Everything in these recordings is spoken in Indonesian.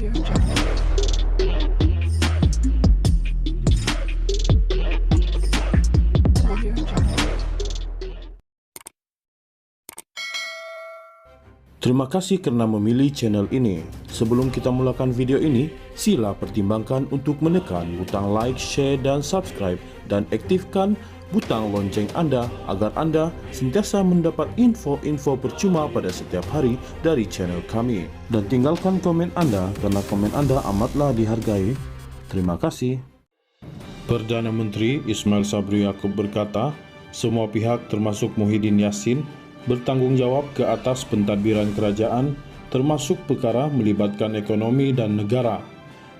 Terima kasih karena memilih channel ini. Sebelum kita mulakan video ini, sila pertimbangkan untuk menekan butang like, share, dan subscribe, dan aktifkan butang lonceng Anda agar Anda sentiasa mendapat info-info percuma pada setiap hari dari channel kami. Dan tinggalkan komen Anda karena komen Anda amatlah dihargai. Terima kasih. Perdana Menteri Ismail Sabri Yaakob berkata, semua pihak termasuk Muhyiddin Yassin bertanggung jawab ke atas pentadbiran kerajaan, termasuk perkara melibatkan ekonomi dan negara.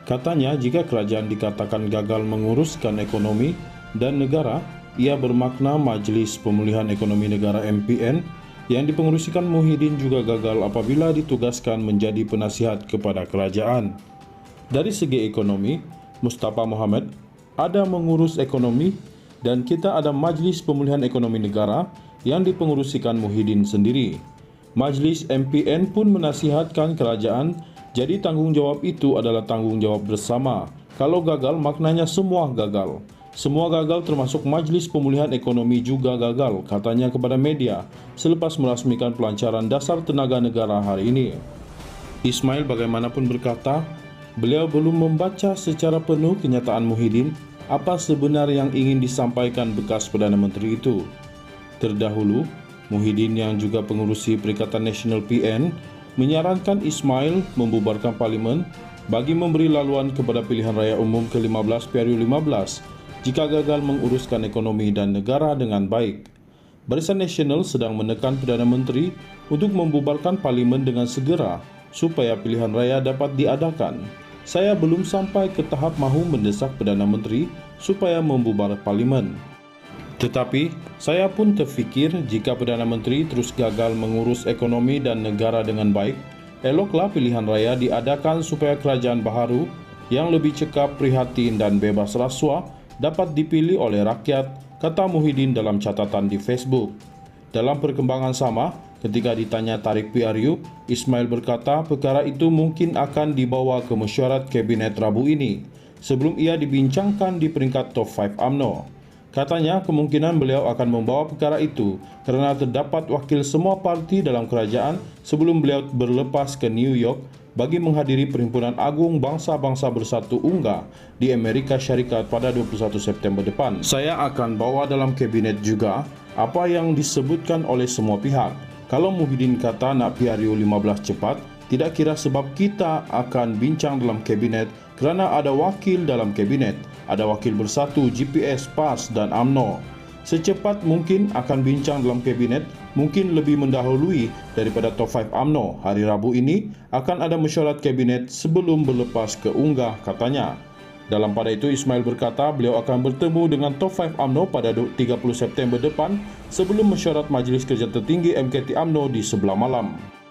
Katanya, jika kerajaan dikatakan gagal menguruskan ekonomi dan negara, ia bermakna Majlis Pemulihan Ekonomi Negara MPN yang dipengerusikan Muhyiddin juga gagal apabila ditugaskan menjadi penasihat kepada kerajaan. Dari segi ekonomi, Mustafa Mohamed ada mengurus ekonomi dan kita ada Majlis Pemulihan Ekonomi Negara yang dipengerusikan Muhyiddin sendiri. Majlis MPN pun menasihatkan kerajaan, jadi tanggung jawab itu adalah tanggung jawab bersama. Kalau gagal, maknanya semua gagal. Semua gagal termasuk Majlis Pemulihan Ekonomi juga gagal, katanya kepada media selepas merasmikan pelancaran dasar tenaga negara hari ini. Ismail bagaimanapun berkata, beliau belum membaca secara penuh kenyataan Muhyiddin apa sebenarnya yang ingin disampaikan bekas Perdana Menteri itu. Terdahulu, Muhyiddin yang juga pengurusi Perikatan Nasional PN menyarankan Ismail membubarkan parlimen bagi memberi laluan kepada pilihan raya umum ke-15 periode 15 jika gagal menguruskan ekonomi dan negara dengan baik. Barisan Nasional sedang menekan Perdana Menteri untuk membubarkan parlimen dengan segera supaya pilihan raya dapat diadakan. Saya belum sampai ke tahap mahu mendesak Perdana Menteri supaya membubarkan parlimen. Tetapi, saya pun terfikir jika Perdana Menteri terus gagal mengurus ekonomi dan negara dengan baik, eloklah pilihan raya diadakan supaya kerajaan baharu yang lebih cekap, prihatin dan bebas rasuah dapat dipilih oleh rakyat, kata Muhyiddin dalam catatan di Facebook. Dalam perkembangan sama, ketika ditanya tarikh PRU, Ismail berkata perkara itu mungkin akan dibawa ke mesyuarat Kabinet Rabu ini, sebelum ia dibincangkan di peringkat top 5 UMNO. Katanya kemungkinan beliau akan membawa perkara itu kerana terdapat wakil semua parti dalam kerajaan sebelum beliau berlepas ke New York bagi menghadiri Perhimpunan Agung Bangsa-Bangsa Bersatu UNGA di Amerika Syarikat pada 21 September depan. Saya akan bawa dalam kabinet juga apa yang disebutkan oleh semua pihak. Kalau Muhyiddin kata nak PRU 15 cepat, tidak kira sebab kita akan bincang dalam kabinet kerana ada wakil dalam kabinet, ada wakil bersatu, GPS, PAS dan UMNO. Secepat mungkin akan bincang dalam kabinet, mungkin lebih mendahului daripada top 5 UMNO. Hari Rabu ini akan ada mesyuarat kabinet sebelum berlepas ke UNGA, katanya. Dalam pada itu, Ismail berkata beliau akan bertemu dengan top 5 UMNO pada 30 September depan sebelum mesyuarat Majlis Kerja Tertinggi MKT UMNO di sebelah malam.